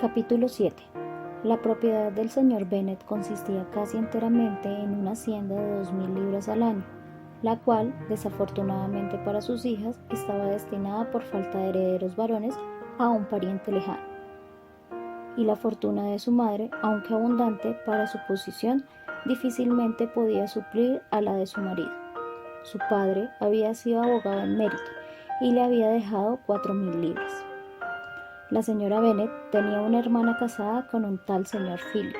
Capítulo 7. La propiedad del señor Bennet consistía casi enteramente en una hacienda de 2000 libras al año, la cual, desafortunadamente para sus hijas, estaba destinada por falta de herederos varones a un pariente lejano. Y la fortuna de su madre, aunque abundante para su posición, difícilmente podía suplir a la de su marido. Su padre había sido abogado en mérito y le había dejado 4000 libras. La señora Bennet tenía una hermana casada con un tal señor Philip,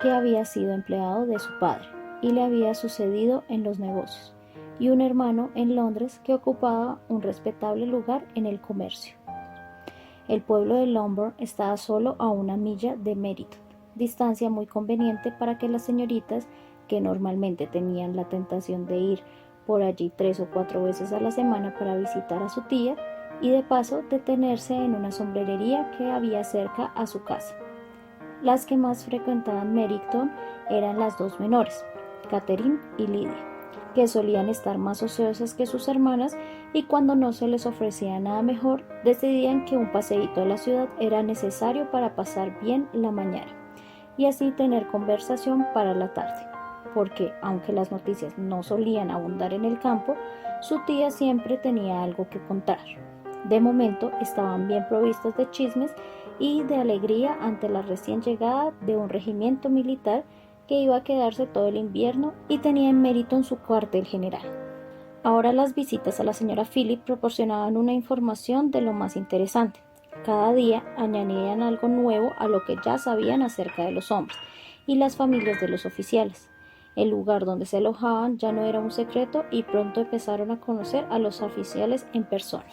que había sido empleado de su padre y le había sucedido en los negocios, y un hermano en Londres que ocupaba un respetable lugar en el comercio. El pueblo de Longbourn estaba solo a 1 milla de Meryton, distancia muy conveniente para que las señoritas, que normalmente tenían la tentación de ir por allí 3 o 4 veces a la semana para visitar a su tía, y de paso detenerse en una sombrerería que había cerca a su casa. Las que más frecuentaban Meryton eran las dos menores, Catherine y Lydia, que solían estar más ociosas que sus hermanas y cuando no se les ofrecía nada mejor, decidían que un paseíto a la ciudad era necesario para pasar bien la mañana y así tener conversación para la tarde, porque aunque las noticias no solían abundar en el campo, su tía siempre tenía algo que contar. De momento estaban bien provistos de chismes y de alegría ante la recién llegada de un regimiento militar que iba a quedarse todo el invierno y tenía en Meryton su cuartel general. Ahora las visitas a la señora Philip proporcionaban una información de lo más interesante. Cada día añadían algo nuevo a lo que ya sabían acerca de los hombres y las familias de los oficiales. El lugar donde se alojaban ya no era un secreto y pronto empezaron a conocer a los oficiales en persona.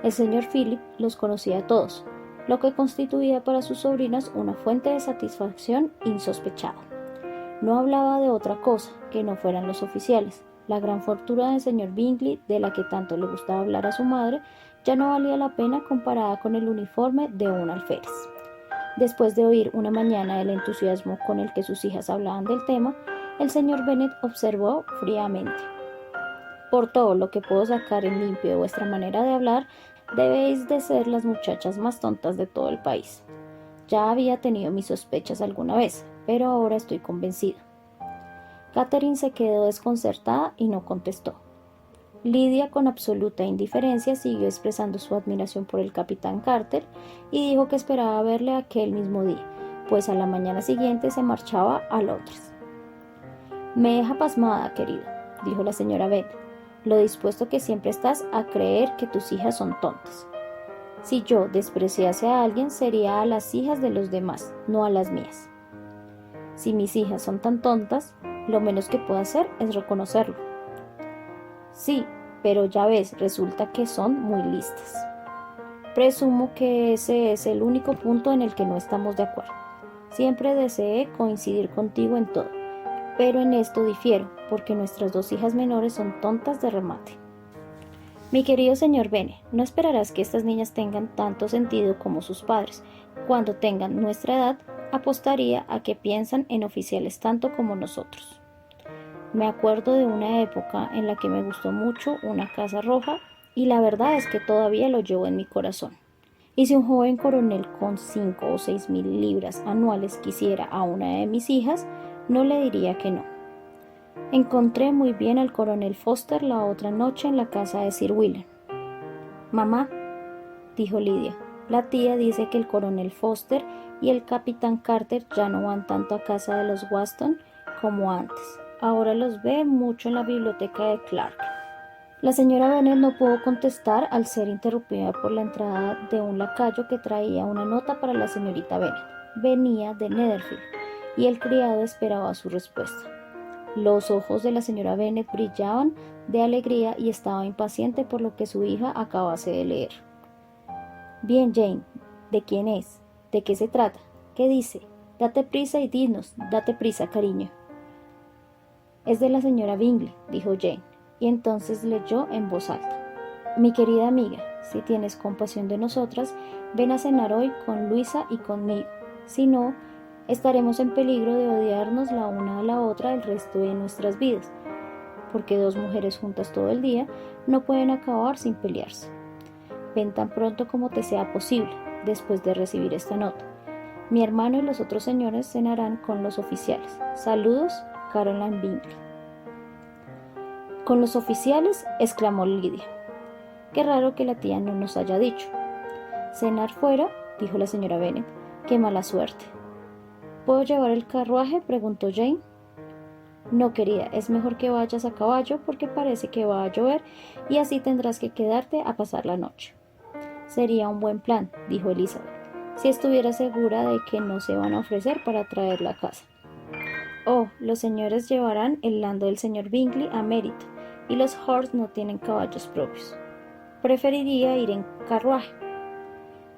El señor Philip los conocía a todos, lo que constituía para sus sobrinas una fuente de satisfacción insospechada. No hablaba de otra cosa que no fueran los oficiales. La gran fortuna del señor Bingley, de la que tanto le gustaba hablar a su madre, ya no valía la pena comparada con el uniforme de un alférez. Después de oír una mañana el entusiasmo con el que sus hijas hablaban del tema, el señor Bennet observó fríamente: por todo lo que puedo sacar en limpio de vuestra manera de hablar, debéis de ser las muchachas más tontas de todo el país. Ya había tenido mis sospechas alguna vez, pero ahora estoy convencido. Catherine se quedó desconcertada y no contestó. Lydia, con absoluta indiferencia, siguió expresando su admiración por el capitán Carter y dijo que esperaba verle aquel mismo día, pues a la mañana siguiente se marchaba a Londres. Me deja pasmada, querido, dijo la señora Bennet, lo dispuesto que siempre estás a creer que tus hijas son tontas. Si yo despreciase a alguien, sería a las hijas de los demás, no a las mías. Si mis hijas son tan tontas, lo menos que puedo hacer es reconocerlo. Sí, pero ya ves, resulta que son muy listas. Presumo que ese es el único punto en el que no estamos de acuerdo. Siempre deseé coincidir contigo en todo, pero en esto difiero, porque nuestras dos hijas menores son tontas de remate. Mi querido señor Bennet, no esperarás que estas niñas tengan tanto sentido como sus padres. Cuando tengan nuestra edad, apostaría a que piensan en oficiales tanto como nosotros. Me acuerdo de una época en la que me gustó mucho una casa roja y la verdad es que todavía lo llevo en mi corazón. Y si un joven coronel con 5 o 6000 libras anuales quisiera a una de mis hijas, no le diría que no. Encontré muy bien al coronel Foster la otra noche en la casa de Sir William. Mamá, dijo Lydia, la tía dice que el coronel Foster y el capitán Carter ya no van tanto a casa de los Weston como antes. Ahora los ve mucho en la biblioteca de Clark. La señora Bennet no pudo contestar al ser interrumpida por la entrada de un lacayo que traía una nota para la señorita Bennet. Venía de Netherfield y el criado esperaba su respuesta. Los ojos de la señora Bennet brillaban de alegría y estaba impaciente por lo que su hija acabase de leer. Bien, Jane, ¿de quién es? ¿De qué se trata? ¿Qué dice? Date prisa y dinos, date prisa, cariño. Es de la señora Bingley, dijo Jane, y entonces leyó en voz alta. Mi querida amiga, si tienes compasión de nosotras, ven a cenar hoy con Luisa y conmigo. Si no, estaremos en peligro de odiarnos la una a la otra el resto de nuestras vidas, porque dos mujeres juntas todo el día no pueden acabar sin pelearse. Ven tan pronto como te sea posible. después de recibir esta nota. Mi hermano y los otros señores cenarán con los oficiales. Saludos, Caroline Bingley. ¿Con los oficiales?, exclamó Lidia. Qué raro que la tía no nos haya dicho. ¿Cenar fuera?, dijo la señora Bennet. Qué mala suerte. ¿Puedo llevar el carruaje?, preguntó Jane. No, querida, es mejor que vayas a caballo porque parece que va a llover y así tendrás que quedarte a pasar la noche. Sería un buen plan, dijo Elizabeth, si estuviera segura de que no se van a ofrecer para traerla a casa. Oh, los señores llevarán el lando del señor Bingley a Meryton y los Horse no tienen caballos propios. Preferiría ir en carruaje.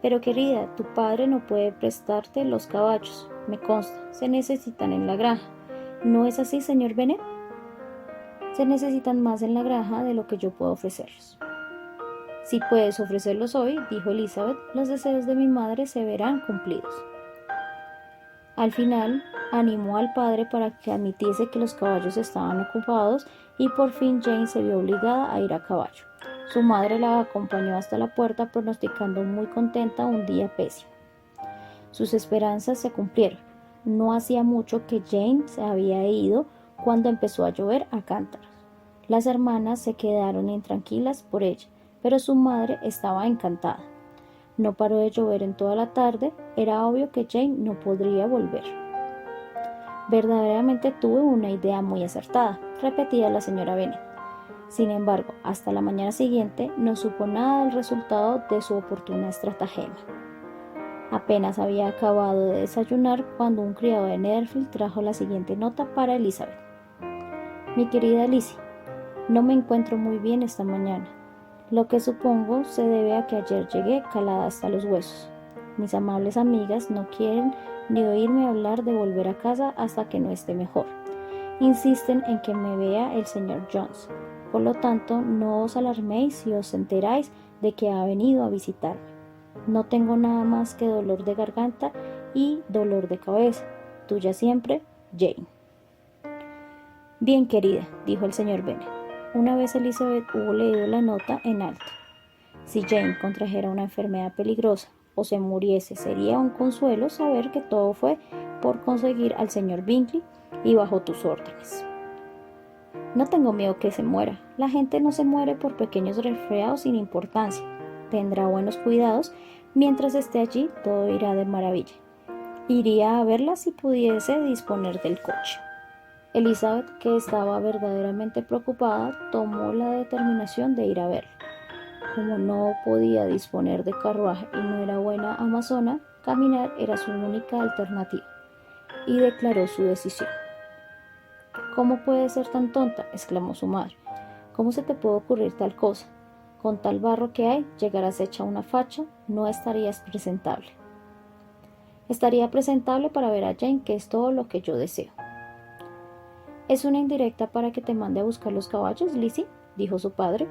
Pero querida, tu padre no puede prestarte los caballos, me consta, se necesitan en la granja. ¿No es así, señor Bennet? Se necesitan más en la granja de lo que yo puedo ofrecerlos. Si puedes ofrecerlos hoy, dijo Elizabeth, los deseos de mi madre se verán cumplidos. Al final, animó al padre para que admitiese que los caballos estaban ocupados y por fin Jane se vio obligada a ir a caballo. Su madre la acompañó hasta la puerta pronosticando muy contenta un día pésimo. Sus esperanzas se cumplieron. No hacía mucho que Jane se había ido cuando empezó a llover a cántaros. Las hermanas se quedaron intranquilas por ella, pero su madre estaba encantada. No paró de llover en toda la tarde, era obvio que Jane no podría volver. Verdaderamente tuve una idea muy acertada, repetía la señora Bennet. Sin embargo, hasta la mañana siguiente no supo nada del resultado de su oportuna estratagema. Apenas había acabado de desayunar cuando un criado de Netherfield trajo la siguiente nota para Elizabeth. Mi querida Lizzie, no me encuentro muy bien esta mañana, lo que supongo se debe a que ayer llegué calada hasta los huesos. Mis amables amigas no quieren ni oírme hablar de volver a casa hasta que no esté mejor. Insisten en que me vea el señor Jones. Por lo tanto, no os alarméis si os enteráis de que ha venido a visitarme. No tengo nada más que dolor de garganta y dolor de cabeza. Tuya siempre, Jane. Bien, querida, dijo el señor Bennet. Una vez Elizabeth hubo leído la nota en alto. Si Jane contrajera una enfermedad peligrosa o se muriese, sería un consuelo saber que todo fue por conseguir al señor Bingley y bajo tus órdenes. No tengo miedo que se muera. La gente no se muere por pequeños resfriados sin importancia. Tendrá buenos cuidados. Mientras esté allí, todo irá de maravilla. Iría a verla si pudiese disponer del coche. Elizabeth, que estaba verdaderamente preocupada, tomó la determinación de ir a verla. Como no podía disponer de carruaje y no era buena amazona, caminar era su única alternativa, y declaró su decisión. ¿Cómo puedes ser tan tonta?, exclamó su madre. ¿Cómo se te puede ocurrir tal cosa? Con tal barro que hay, llegarás hecha una facha, no estarías presentable. Estaría presentable para ver a Jane, que es todo lo que yo deseo. ¿Es una indirecta para que te mande a buscar los caballos, Lizzie?, dijo su padre.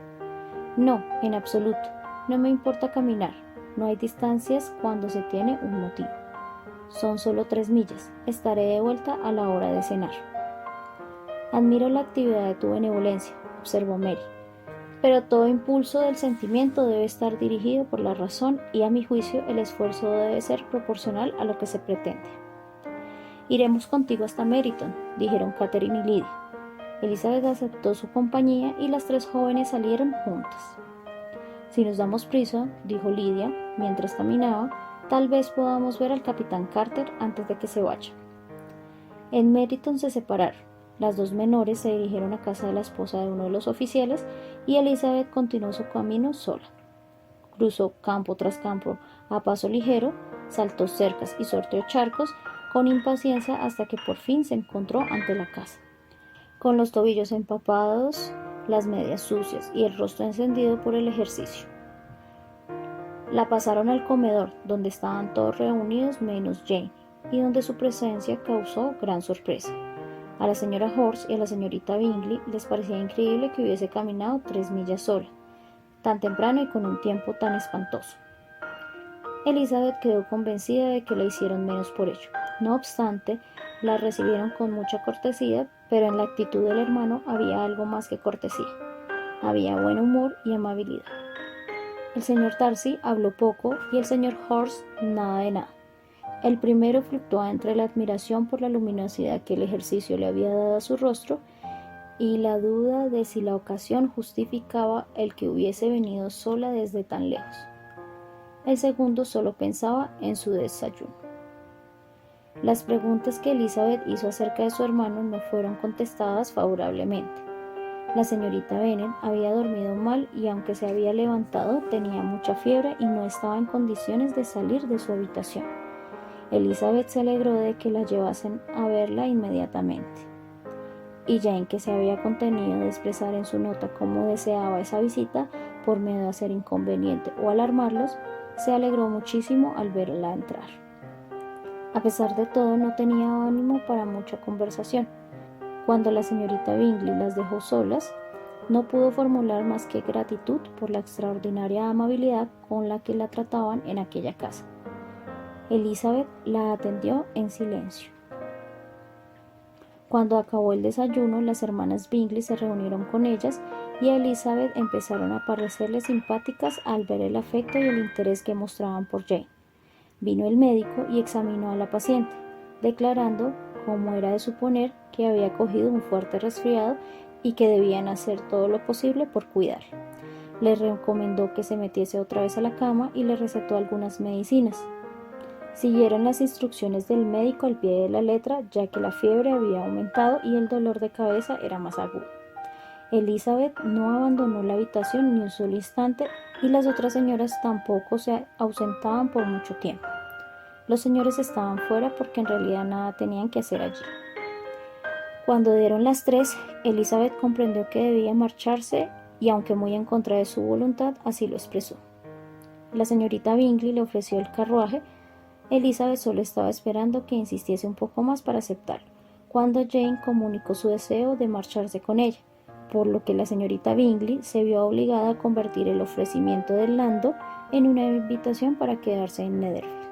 No, en absoluto. No me importa caminar. No hay distancias cuando se tiene un motivo. Son solo 3 millas. Estaré de vuelta a la hora de cenar. Admiro la actividad de tu benevolencia, observó Mary. Pero todo impulso del sentimiento debe estar dirigido por la razón y a mi juicio el esfuerzo debe ser proporcional a lo que se pretende. Iremos contigo hasta Meryton, dijeron Catherine y Lydia. Elizabeth aceptó su compañía y las 3 jóvenes salieron juntas. Si nos damos prisa, dijo Lydia mientras caminaba, tal vez podamos ver al capitán Carter antes de que se vaya. En Meryton se separaron. Las 2 menores se dirigieron a casa de la esposa de uno de los oficiales y Elizabeth continuó su camino sola. Cruzó campo tras campo a paso ligero, saltó cercas y sorteó charcos con impaciencia hasta que por fin se encontró ante la casa. Con los tobillos empapados, las medias sucias y el rostro encendido por el ejercicio. La pasaron al comedor, donde estaban todos reunidos menos Jane, y donde su presencia causó gran sorpresa. A la señora Horse y a la señorita Bingley les parecía increíble que hubiese caminado 3 millas sola, tan temprano y con un tiempo tan espantoso. Elizabeth quedó convencida de que la hicieron menos por ello. No obstante, la recibieron con mucha cortesía, pero en la actitud del hermano había algo más que cortesía. Había buen humor y amabilidad. El señor Darcy habló poco y el señor Hurst nada de nada. El primero fluctuaba entre la admiración por la luminosidad que el ejercicio le había dado a su rostro y la duda de si la ocasión justificaba el que hubiese venido sola desde tan lejos. El segundo solo pensaba en su desayuno. Las preguntas que Elizabeth hizo acerca de su hermano no fueron contestadas favorablemente. La señorita Bennet había dormido mal y aunque se había levantado tenía mucha fiebre y no estaba en condiciones de salir de su habitación. Elizabeth se alegró de que la llevasen a verla inmediatamente. Y Jane, que se había contenido de expresar en su nota cómo deseaba esa visita por miedo a ser inconveniente o alarmarlos, se alegró muchísimo al verla entrar. A pesar de todo, no tenía ánimo para mucha conversación. Cuando la señorita Bingley las dejó solas, no pudo formular más que gratitud por la extraordinaria amabilidad con la que la trataban en aquella casa. Elizabeth la atendió en silencio. Cuando acabó el desayuno, las hermanas Bingley se reunieron con ellas y a Elizabeth empezaron a parecerle simpáticas al ver el afecto y el interés que mostraban por Jane. Vino el médico y examinó a la paciente, declarando, como era de suponer, que había cogido un fuerte resfriado y que debían hacer todo lo posible por cuidarla. Le recomendó que se metiese otra vez a la cama y le recetó algunas medicinas. Siguieron las instrucciones del médico al pie de la letra, ya que la fiebre había aumentado y el dolor de cabeza era más agudo. Elizabeth no abandonó la habitación ni un solo instante y las otras señoras tampoco se ausentaban por mucho tiempo. Los señores estaban fuera porque en realidad nada tenían que hacer allí. Cuando dieron las 3, Elizabeth comprendió que debía marcharse y, aunque muy en contra de su voluntad, así lo expresó. La señorita Bingley le ofreció el carruaje. Elizabeth solo estaba esperando que insistiese un poco más para aceptarlo, cuando Jane comunicó su deseo de marcharse con ella, por lo que la señorita Bingley se vio obligada a convertir el ofrecimiento del Landau en una invitación para quedarse en Netherfield.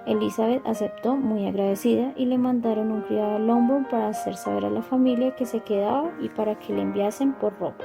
Elizabeth aceptó muy agradecida y le mandaron un criado a Longbourn para hacer saber a la familia que se quedaba y para que le enviasen por ropa.